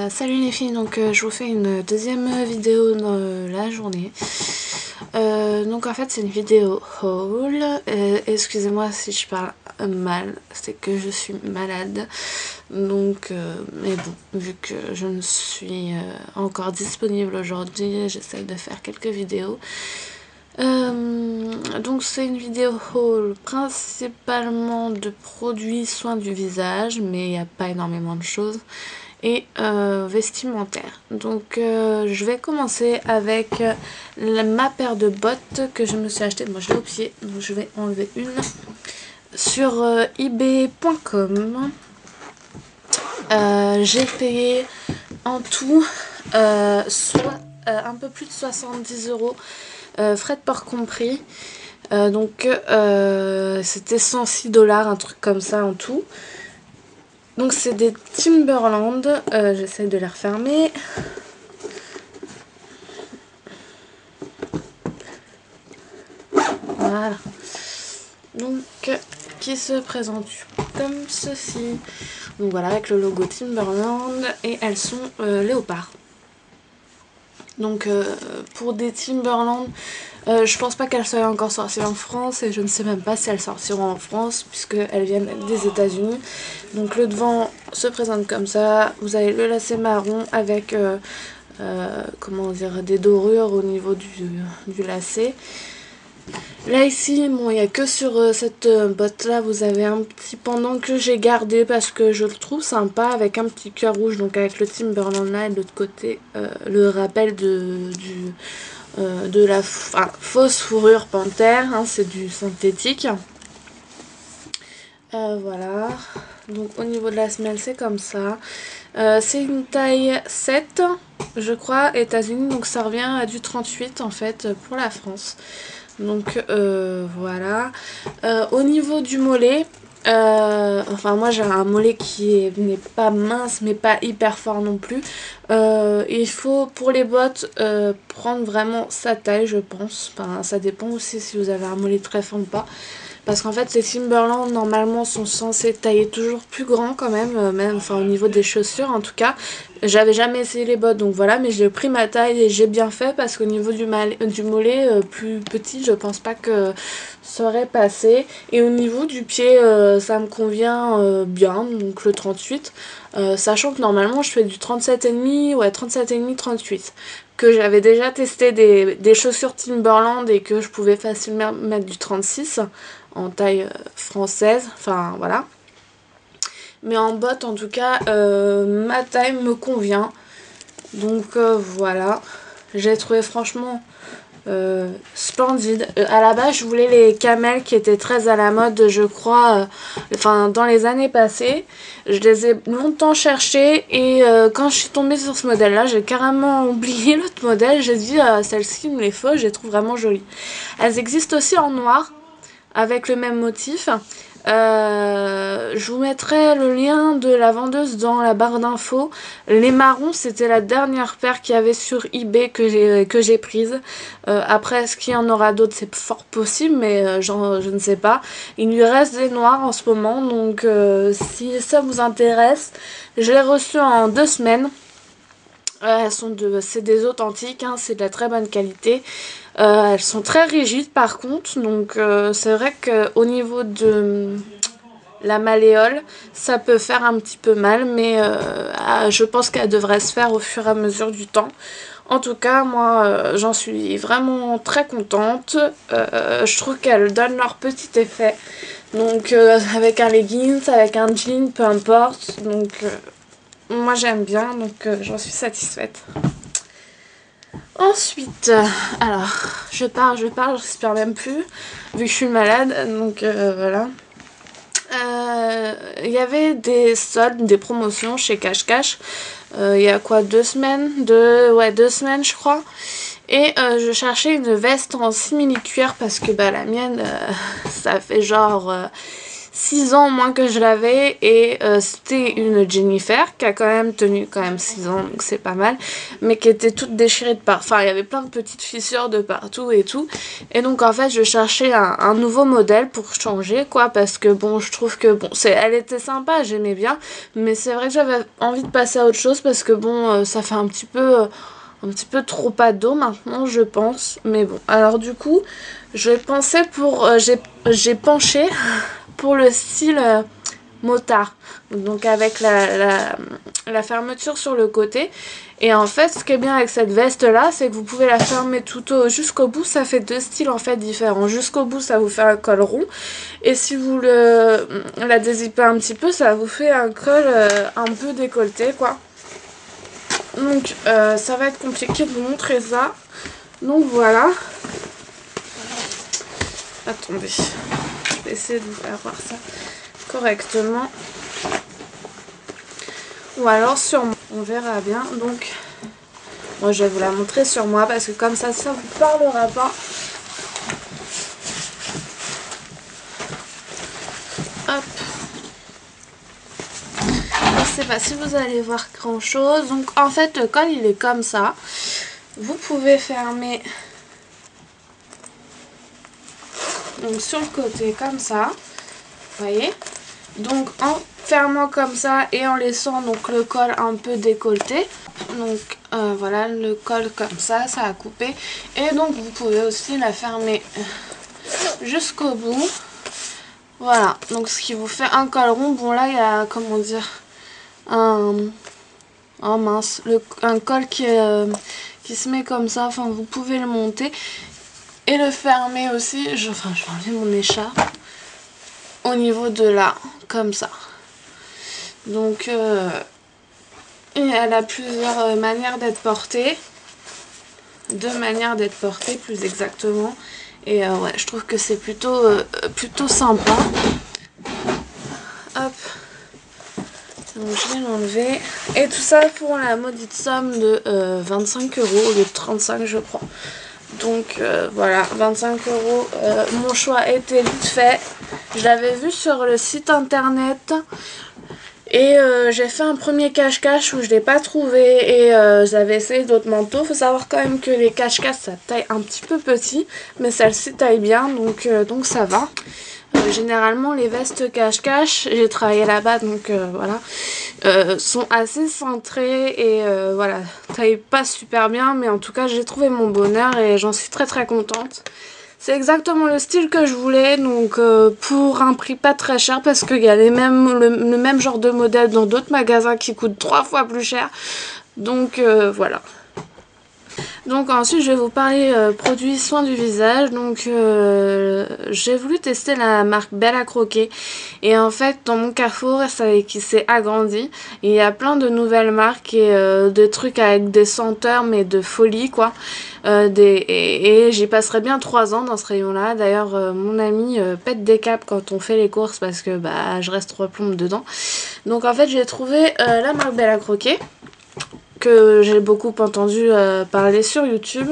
Salut les filles, donc je vous fais une deuxième vidéo dans la journée. Donc en fait c'est une vidéo haul. Excusez-moi si je parle mal, c'est que je suis malade. Donc mais bon, vu que je ne suis encore disponible aujourd'hui, j'essaie de faire quelques vidéos. Donc c'est une vidéo haul principalement de produits soins du visage, mais il n'y a pas énormément de choses, et vestimentaire. Donc je vais commencer avec ma paire de bottes que je me suis achetée. Moi je l'ai au pied, donc je vais enlever une sur ebay.com. J'ai payé en tout un peu plus de 70 €, frais de port compris. Donc c'était 106 $, un truc comme ça en tout. Donc c'est des Timberland, j'essaie de les refermer. Voilà. Donc qui se présente comme ceci. Donc voilà, avec le logo Timberland, et elles sont léopard. Donc pour des Timberland, je pense pas qu'elles soient encore sorties en France, et je ne sais même pas si elles sortiront en France puisqu'elles viennent des États-Unis. Donc le devant se présente comme ça. Vous avez le lacet marron avec comment dire, des dorures au niveau du lacet. Là ici, bon, il n'y a que sur cette botte là, vous avez un petit pendant que j'ai gardé parce que je le trouve sympa, avec un petit cœur rouge, donc avec le Timberland là, et de l'autre côté le rappel de la fausse fourrure panthère, hein, c'est du synthétique. Voilà, donc au niveau de la semelle c'est comme ça. C'est une taille 7 je crois, États-Unis, donc ça revient à du 38 en fait pour la France. Donc voilà. Au niveau du mollet, enfin moi j'ai un mollet qui n'est pas mince mais pas hyper fort non plus. Il faut pour les bottes prendre vraiment sa taille, je pense. Enfin, ça dépend aussi si vous avez un mollet très fin ou pas. Parce qu'en fait les Timberland normalement sont censés tailler toujours plus grand quand même, enfin au niveau des chaussures en tout cas. J'avais jamais essayé les bottes, donc voilà, mais j'ai pris ma taille et j'ai bien fait, parce qu'au niveau du mollet plus petit, je pense pas que ça aurait passé. Et au niveau du pied, ça me convient bien, donc le 38, sachant que normalement je fais du 37,5, ouais 37,5, 38. Que j'avais déjà testé des chaussures Timberland et que je pouvais facilement mettre du 36 en taille française, enfin voilà. Mais en botte en tout cas, ma taille me convient. Donc voilà, j'ai trouvé franchement splendide. À la base je voulais les camels qui étaient très à la mode, je crois, enfin dans les années passées. Je les ai longtemps cherchés, et quand je suis tombée sur ce modèle là, j'ai carrément oublié l'autre modèle. J'ai dit celle-ci me les faut, je les trouve vraiment jolies. Elles existent aussi en noir avec le même motif. Je vous mettrai le lien de la vendeuse dans la barre d'infos. Les marrons, c'était la dernière paire qu'il y avait sur eBay que j'ai prise. Après, est-ce qu'il y en aura d'autres? C'est fort possible, mais je ne sais pas. Il lui reste des noirs en ce moment, donc si ça vous intéresse, je l'ai reçu en 2 semaines. C'est des authentiques, hein, c'est de la très bonne qualité. Elles sont très rigides par contre, donc c'est vrai qu'au niveau de la malléole, ça peut faire un petit peu mal, mais je pense qu'elle devrait se faire au fur et à mesure du temps. En tout cas, moi j'en suis vraiment très contente. Je trouve qu'elles donnent leur petit effet. Donc avec un leggings, avec un jean, peu importe. Donc moi j'aime bien, donc j'en suis satisfaite. Ensuite, alors je parle, j'espère même plus, vu que je suis malade, donc voilà. Il y avait des soldes, des promotions chez Cash Cash, il y a quoi, 2 semaines, 2 semaines je crois. Et je cherchais une veste en simili-cuir parce que bah, la mienne, ça fait genre 6 ans au moins que je l'avais et c'était une Jennifer qui a quand même tenu 6 ans, donc c'est pas mal, mais qui était toute déchirée de partout. Enfin, il y avait plein de petites fissures de partout et tout. Et donc en fait je cherchais un nouveau modèle pour changer quoi, parce que bon, je trouve que bon, elle était sympa, j'aimais bien, mais c'est vrai que j'avais envie de passer à autre chose parce que bon, ça fait un petit peu trop ado maintenant, je pense. Mais bon, alors du coup, je pensais pour... j'ai penché pour le style motard. Donc avec la fermeture sur le côté. Et en fait, ce qui est bien avec cette veste-là, c'est que vous pouvez la fermer jusqu'au bout. Ça fait 2 styles en fait différents. Jusqu'au bout, ça vous fait un col rond. Et si vous la dézippez un petit peu, ça vous fait un col un peu décolleté, quoi. Donc ça va être compliqué de vous montrer ça. Donc voilà. Attendez. Je vais essayer de vous faire voir ça correctement. Ou alors sur moi. On verra bien. Donc moi je vais vous la montrer sur moi parce que comme ça vous parlera pas. Hop. Je sais pas si vous allez voir grand chose. Donc en fait le col il est comme ça. Vous pouvez fermer donc sur le côté comme ça. Vous voyez. Donc en fermant comme ça et en laissant donc le col un peu décolleté. Donc voilà le col comme ça a coupé. Et donc vous pouvez aussi la fermer jusqu'au bout. Voilà, donc ce qui vous fait un col rond. Bon là il y a, comment dire, un col qui se met comme ça. Enfin vous pouvez le monter et le fermer aussi. Je vais enlever mon écharpe au niveau de là, comme ça. Donc elle a plusieurs manières d'être portée. 2 manières d'être portée plus exactement. Et ouais, je trouve que c'est plutôt sympa. Hop. Donc je vais l'enlever. Et tout ça pour la maudite somme de 25 € au lieu de 35 je crois. Donc voilà, 25 €. Mon choix était vite fait. Je l'avais vu sur le site internet. Et j'ai fait un premier cache-cache où je l'ai pas trouvé et j'avais essayé d'autres manteaux. Faut savoir quand même que les cache-cache ça taille un petit peu petit, mais celle-ci taille bien, donc ça va. Généralement les vestes cache-cache, j'ai travaillé là-bas donc voilà, sont assez cintrées et voilà, taillent pas super bien, mais en tout cas j'ai trouvé mon bonheur et j'en suis très très contente. C'est exactement le style que je voulais, donc pour un prix pas très cher parce qu'il y a le même genre de modèle dans d'autres magasins qui coûtent 3 fois plus cher. Donc voilà. Donc ensuite je vais vous parler produits soins du visage. Donc j'ai voulu tester la marque Belle à Croquer. Et en fait dans mon carrefour qui s'est agrandi. Il y a plein de nouvelles marques et de trucs avec des senteurs mais de folie quoi. Et j'y passerai bien 3 ans dans ce rayon là. D'ailleurs mon ami pète des câbles quand on fait les courses parce que bah je reste 3 plombes dedans. Donc en fait j'ai trouvé la marque Belle à Croquer, que j'ai beaucoup entendu parler sur YouTube.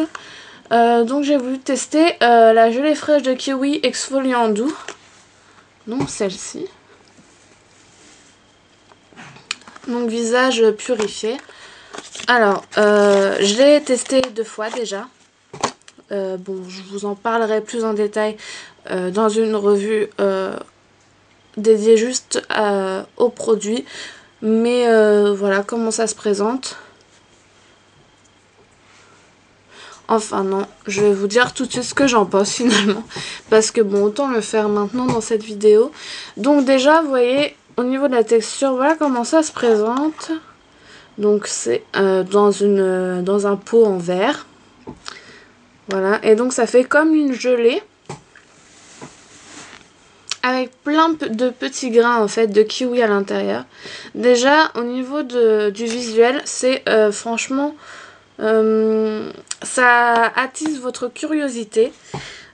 Donc j'ai voulu tester la gelée fraîche de kiwi exfoliant doux. Donc celle-ci. Donc visage purifié. Alors je l'ai testé 2 fois déjà. Bon je vous en parlerai plus en détail dans une revue dédiée juste aux produits. Mais voilà comment ça se présente. Enfin non, je vais vous dire tout de suite ce que j'en pense finalement. Parce que bon, autant le faire maintenant dans cette vidéo. Donc déjà, vous voyez, au niveau de la texture, voilà comment ça se présente. Donc c'est dans un pot en verre. Voilà, et donc ça fait comme une gelée. Avec plein de petits grains en fait de kiwi à l'intérieur. Déjà, au niveau du visuel, c'est franchement... ça attise votre curiosité.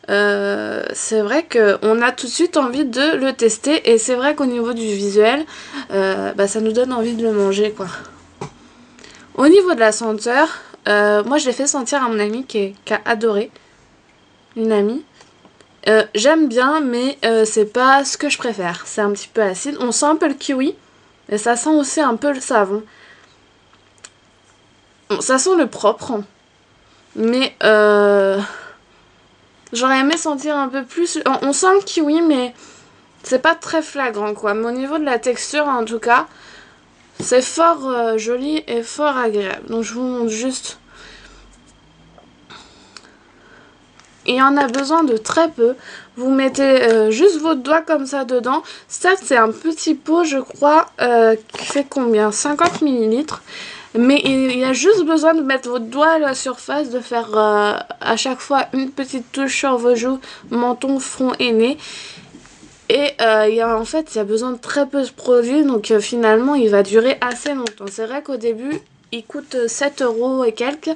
C'est vrai qu'on a tout de suite envie de le tester et c'est vrai qu'au niveau du visuel bah, ça nous donne envie de le manger quoi. Au niveau de la senteur, moi je l'ai fait sentir à mon amie qui a adoré, une amie, J'aime bien, mais c'est pas ce que je préfère. C'est un petit peu acide. On sent un peu le kiwi, et ça sent aussi un peu le savon. Bon, ça sent le propre, mais j'aurais aimé sentir un peu plus. On sent le kiwi, mais c'est pas très flagrant, quoi. Mais au niveau de la texture, en tout cas, c'est fort joli et fort agréable. Donc je vous montre juste. Il y en a besoin de très peu. Vous mettez juste votre doigt comme ça dedans. Ça, c'est un petit pot, je crois, qui fait combien? 50 ml. Mais il y a juste besoin de mettre votre doigt à la surface, de faire à chaque fois une petite touche sur vos joues, menton, front et nez. Et en fait, il y a besoin de très peu de produits, donc finalement, il va durer assez longtemps. C'est vrai qu'au début, il coûte 7 € et quelques.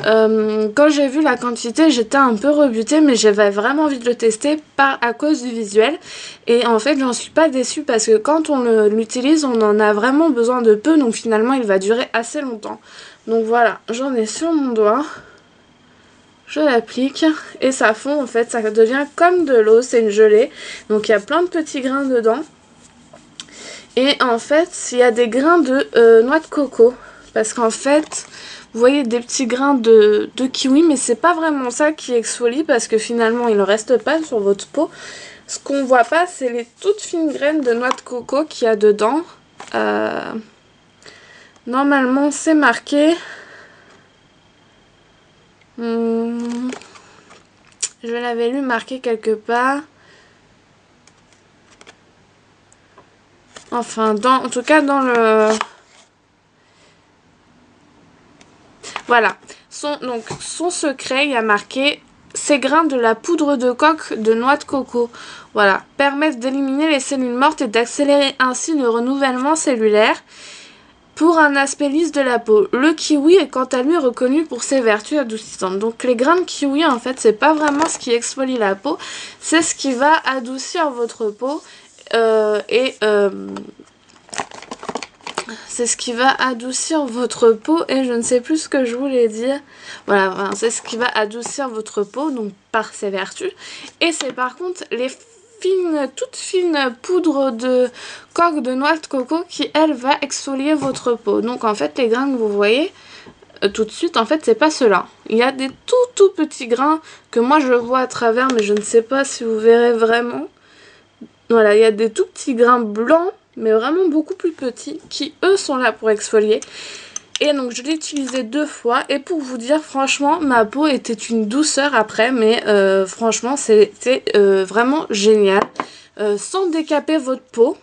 Quand j'ai vu la quantité, j'étais un peu rebutée, mais j'avais vraiment envie de le tester à cause du visuel. Et en fait, j'en suis pas déçue parce que quand on l'utilise, on en a vraiment besoin de peu, donc finalement, il va durer assez longtemps. Donc voilà, j'en ai sur mon doigt. Je l'applique et ça fond, en fait, ça devient comme de l'eau, c'est une gelée. Donc il y a plein de petits grains dedans. Et en fait, il y a des grains de noix de coco. Parce qu'en fait, vous voyez des petits grains de kiwi, mais c'est pas vraiment ça qui exfolie parce que finalement, il ne reste pas sur votre peau. Ce qu'on voit pas, c'est les toutes fines graines de noix de coco qu'il y a dedans. Normalement, c'est marqué. Je l'avais lu marqué quelque part. Enfin, en tout cas, dans le... Voilà. Son secret, il y a marqué « Ces grains de la poudre de coque de noix de coco, voilà, permettent d'éliminer les cellules mortes et d'accélérer ainsi le renouvellement cellulaire pour un aspect lisse de la peau. Le kiwi est quant à lui reconnu pour ses vertus adoucissantes. » Donc les grains de kiwi, en fait, c'est pas vraiment ce qui exfolie la peau, c'est ce qui va adoucir votre peau c'est ce qui va adoucir votre peau et je ne sais plus ce que je voulais dire. Voilà, c'est ce qui va adoucir votre peau, donc par ses vertus. Et c'est par contre les toutes fines poudres de coque de noix de coco qui, elle, va exfolier votre peau. Donc en fait, les grains que vous voyez tout de suite, en fait, c'est pas cela. Il y a des tout petits grains que moi je vois à travers, mais je ne sais pas si vous verrez vraiment. Voilà, il y a des tout petits grains blancs, mais vraiment beaucoup plus petits, qui eux sont là pour exfolier. Et donc je l'ai utilisé 2 fois, et pour vous dire, franchement, ma peau était une douceur après, mais franchement, c'était vraiment génial. Sans décaper votre peau.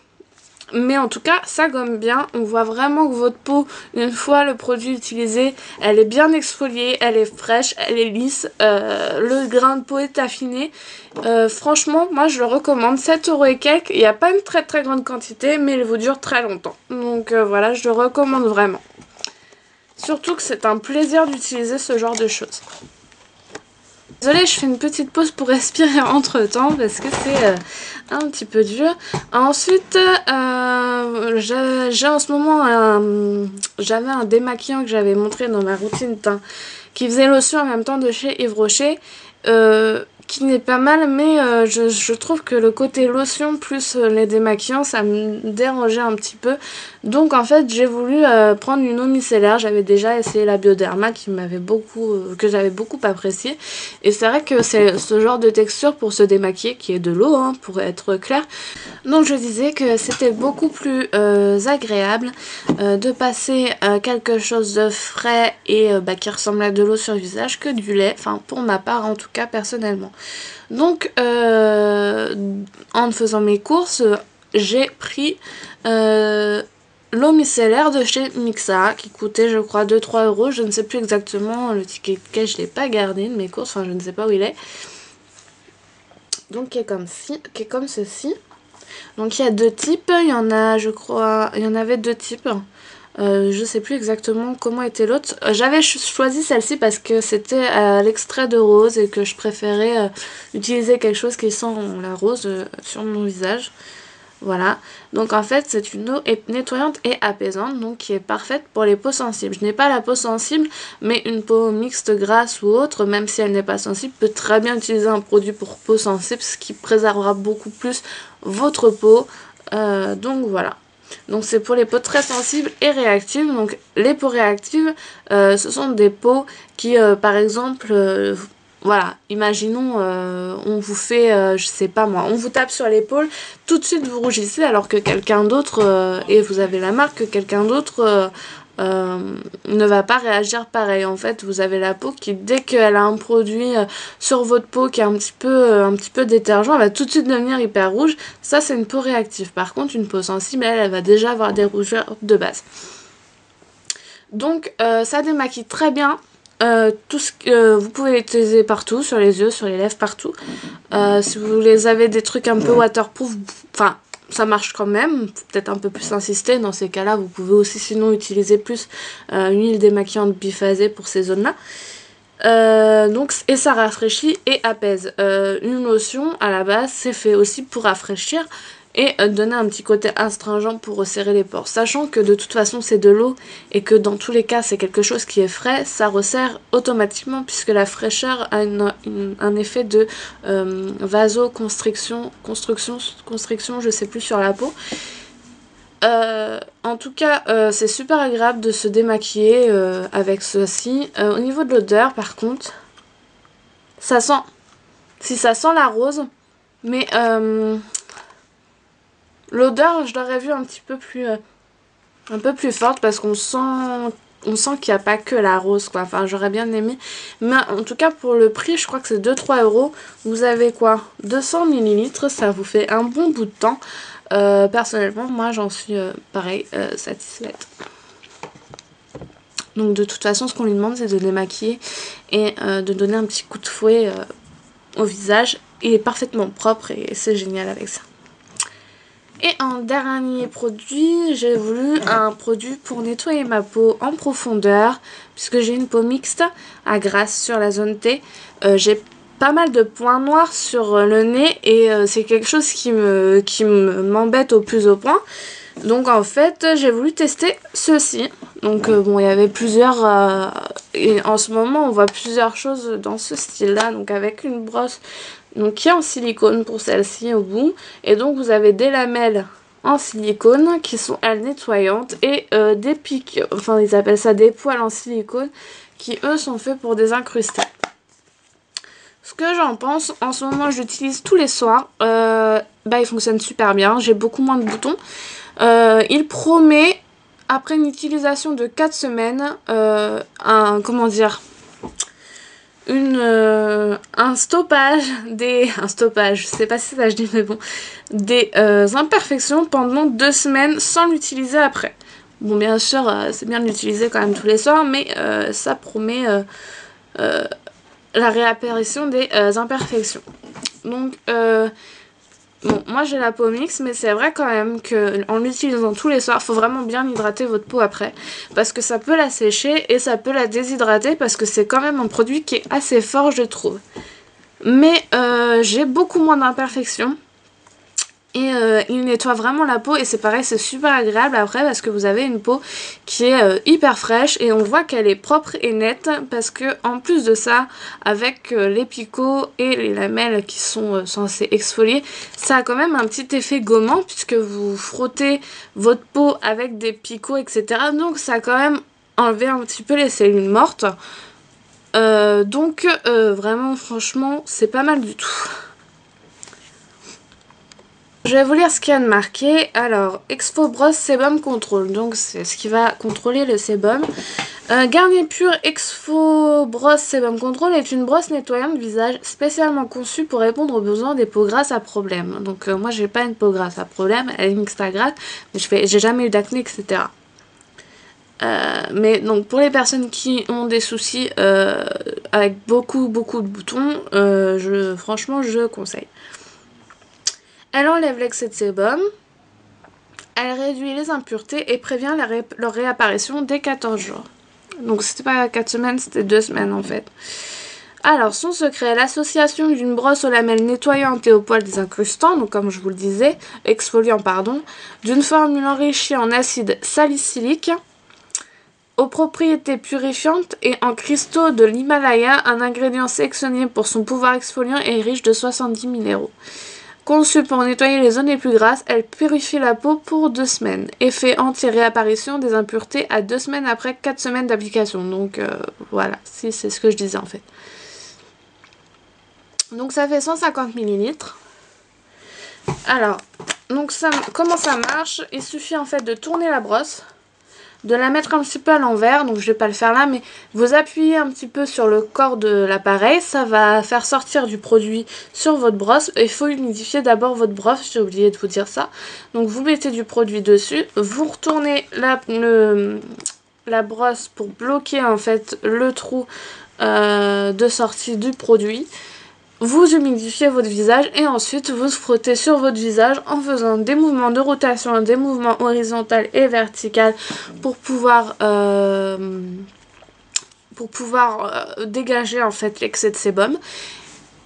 Mais en tout cas, ça gomme bien. On voit vraiment que votre peau, une fois le produit utilisé, elle est bien exfoliée, elle est fraîche, elle est lisse. Le grain de peau est affiné. Franchement, moi je le recommande. 7 € et quelques. Il n'y a pas une très grande quantité, mais il vous dure très longtemps. Donc voilà, je le recommande vraiment. Surtout que c'est un plaisir d'utiliser ce genre de choses. Désolée, je fais une petite pause pour respirer entre temps parce que c'est un petit peu dur. Ensuite, j'ai en ce moment j'avais un démaquillant que j'avais montré dans ma routine teint qui faisait lotion en même temps de chez Yves Rocher. Qui n'est pas mal, mais je trouve que le côté lotion plus les démaquillants, ça me dérangeait un petit peu. Donc en fait, j'ai voulu prendre une eau micellaire. J'avais déjà essayé la Bioderma que j'avais beaucoup apprécié. Et c'est vrai que c'est ce genre de texture pour se démaquiller qui est de l'eau, hein, pour être clair. Donc je disais que c'était beaucoup plus agréable de passer quelque chose de frais et qui ressemble à de l'eau sur le visage que du lait. Enfin, pour ma part, en tout cas, personnellement. Donc, en faisant mes courses, j'ai pris l'eau micellaire de chez Mixa qui coûtait, je crois, 2-3 €. Je ne sais plus exactement, le ticket de caisse, je ne l'ai pas gardé de mes courses, enfin, je ne sais pas où il est. Donc, qui est comme ceci. Donc, il y a 2 types. Il y en a, je crois, il y en avait 2 types. Je sais plus exactement comment était l'autre. J'avais choisi celle-ci parce que c'était à l'extrait de rose et que je préférais utiliser quelque chose qui sent la rose sur mon visage. Voilà, donc en fait c'est une eau nettoyante et apaisante, donc qui est parfaite pour les peaux sensibles. Je n'ai pas la peau sensible, mais une peau mixte, grasse ou autre, même si elle n'est pas sensible, peut très bien utiliser un produit pour peau sensible, ce qui préservera beaucoup plus votre peau. Donc voilà. Donc c'est pour les peaux très sensibles et réactives. Donc les peaux réactives, ce sont des peaux qui, par exemple, voilà, imaginons, on vous fait, je sais pas moi, on vous tape sur l'épaule, tout de suite vous rougissez alors que quelqu'un d'autre, et vous avez la marque que quelqu'un d'autre ne va pas réagir pareil. En fait, vous avez la peau qui, dès qu'elle a un produit sur votre peau qui est un petit peu détergent, elle va tout de suite devenir hyper rouge. Ça, c'est une peau réactive. Par contre, une peau sensible, elle va déjà avoir des rougeurs de base. Donc, ça démaquille très bien. Tout ce que vous pouvez l'utiliser partout, sur les yeux, sur les lèvres, partout. Si vous les avez des trucs un peu waterproof, enfin ça marche quand même, peut-être un peu plus insister. Dans ces cas-là, vous pouvez aussi sinon utiliser plus une huile démaquillante biphasée pour ces zones-là. Donc, et ça rafraîchit et apaise. Une lotion à la base, c'est fait aussi pour rafraîchir et donner un petit côté astringent pour resserrer les pores. Sachant que de toute façon c'est de l'eau et que dans tous les cas c'est quelque chose qui est frais, ça resserre automatiquement puisque la fraîcheur a un effet de vasoconstriction, constriction, je sais plus, sur la peau. En tout cas, c'est super agréable de se démaquiller avec ceci. Au niveau de l'odeur, par contre, ça sent, si ça sent la rose, mais l'odeur, je l'aurais vue un peu plus forte parce qu'on sent qu'il n'y a pas que la rose, quoi. Enfin, j'aurais bien aimé. Mais en tout cas, pour le prix, je crois que c'est 2-3 €. Vous avez quoi, 200 ml, ça vous fait un bon bout de temps. Personnellement, moi, j'en suis, pareil, satisfaite. Donc, de toute façon, ce qu'on lui demande, c'est de démaquiller et de donner un petit coup de fouet au visage. Il est parfaitement propre et c'est génial avec ça. Et en dernier produit, j'ai voulu un produit pour nettoyer ma peau en profondeur, puisque j'ai une peau mixte à grasse sur la zone T. J'ai pas mal de points noirs sur le nez et c'est quelque chose qui m'embête au plus au point. Donc en fait, j'ai voulu tester ceci. Donc bon, il y avait plusieurs... et en ce moment, on voit plusieurs choses dans ce style-là. Donc avec une brosse... Donc qui est en silicone pour celle-ci au bout. Et donc vous avez des lamelles en silicone qui sont elles nettoyantes et des pics, enfin ils appellent ça des poils en silicone qui eux sont faits pour désincruster. Ce que j'en pense, en ce moment je l'utilise tous les soirs, il fonctionne super bien, j'ai beaucoup moins de boutons. Il promet, après une utilisation de 4 semaines, un stoppage, je sais pas si ça je dis mais bon, des imperfections pendant 2 semaines sans l'utiliser après. Bon, bien sûr, c'est bien de l'utiliser quand même tous les soirs, mais ça promet la réapparition des imperfections. Donc, bon, moi j'ai la peau mixte, mais c'est vrai quand même qu'en l'utilisant tous les soirs, il faut vraiment bien hydrater votre peau après. Parce que ça peut la sécher et ça peut la déshydrater parce que c'est quand même un produit qui est assez fort, je trouve. Mais j'ai beaucoup moins d'imperfections. Et il nettoie vraiment la peau et c'est pareil, c'est super agréable après parce que vous avez une peau qui est hyper fraîche et on voit qu'elle est propre et nette parce que en plus de ça, avec les picots et les lamelles qui sont censées exfolier, ça a quand même un petit effet gommant puisque vous frottez votre peau avec des picots, etc. Donc ça a quand même enlevé un petit peu les cellules mortes. Donc vraiment franchement c'est pas mal du tout. Je vais vous lire ce qu'il y a de marqué. Alors, Exfo Brosse Sebum Control. Donc, c'est ce qui va contrôler le sébum. Garnier Pur Exfo Brosse Sebum Control est une brosse nettoyante visage spécialement conçue pour répondre aux besoins des peaux grasses à problème. Donc, moi, j'ai pas une peau grasse à problème. Elle est mixte à grasse. Mais j'ai jamais eu d'acné, etc. Mais donc, pour les personnes qui ont des soucis avec beaucoup de boutons, franchement, je conseille. Elle enlève l'excès de sébum, elle réduit les impuretés et prévient leur réapparition dès 14 jours. Donc c'était pas 4 semaines, c'était 2 semaines en fait. Alors, son secret, l'association d'une brosse aux lamelles nettoyantes et aux poils désincrustants, donc comme je vous le disais, exfoliant pardon, d'une formule enrichie en acide salicylique, aux propriétés purifiantes et en cristaux de l'Himalaya, un ingrédient sélectionné pour son pouvoir exfoliant et riche de 70 minéraux. Conçue pour nettoyer les zones les plus grasses, elle purifie la peau pour 2 semaines. Effet anti-réapparition des impuretés à 2 semaines après 4 semaines d'application. Donc voilà, si c'est ce que je disais en fait. Donc ça fait 150 ml. Alors, donc comment ça marche? Il suffit en fait de tourner la brosse, de la mettre un petit peu à l'envers, donc je vais pas le faire là, mais vous appuyez un petit peu sur le corps de l'appareil, ça va faire sortir du produit sur votre brosse. Il faut humidifier d'abord votre brosse, j'ai oublié de vous dire ça. Donc vous mettez du produit dessus, vous retournez la brosse pour bloquer en fait le trou de sortie du produit. Vous humidifiez votre visage et ensuite vous frottez sur votre visage en faisant des mouvements de rotation, des mouvements horizontaux et verticaux pour pouvoir dégager en fait l'excès de sébum.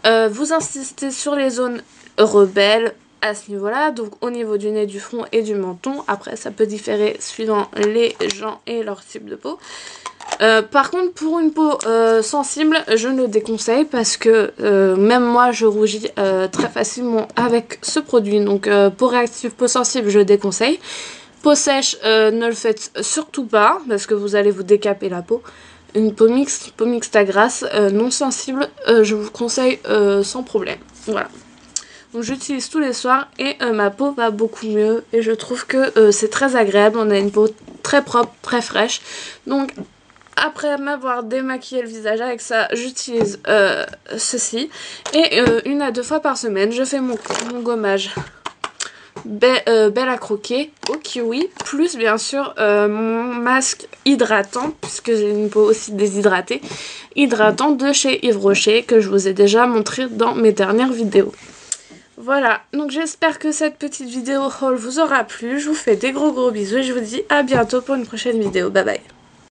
Vous insistez sur les zones rebelles à ce niveau-là, donc au niveau du nez, du front et du menton. Après ça peut différer suivant les gens et leur type de peau. Par contre pour une peau sensible je ne le déconseille parce que même moi je rougis très facilement avec ce produit, donc peau réactive, peau sensible je le déconseille. Peau sèche ne le faites surtout pas parce que vous allez vous décaper la peau. Une peau mixte à grasse non sensible je vous conseille sans problème. Voilà. Donc j'utilise tous les soirs et ma peau va beaucoup mieux et je trouve que c'est très agréable. On a une peau très propre, très fraîche. Donc après m'avoir démaquillé le visage avec ça, j'utilise ceci. Et 1 à 2 fois par semaine, je fais mon gommage belle à croquer au kiwi. Plus bien sûr mon masque hydratant, puisque j'ai une peau aussi déshydratée. Hydratant de chez Yves Rocher, que je vous ai déjà montré dans mes dernières vidéos. Voilà, donc j'espère que cette petite vidéo haul vous aura plu. Je vous fais des gros bisous et je vous dis à bientôt pour une prochaine vidéo. Bye bye.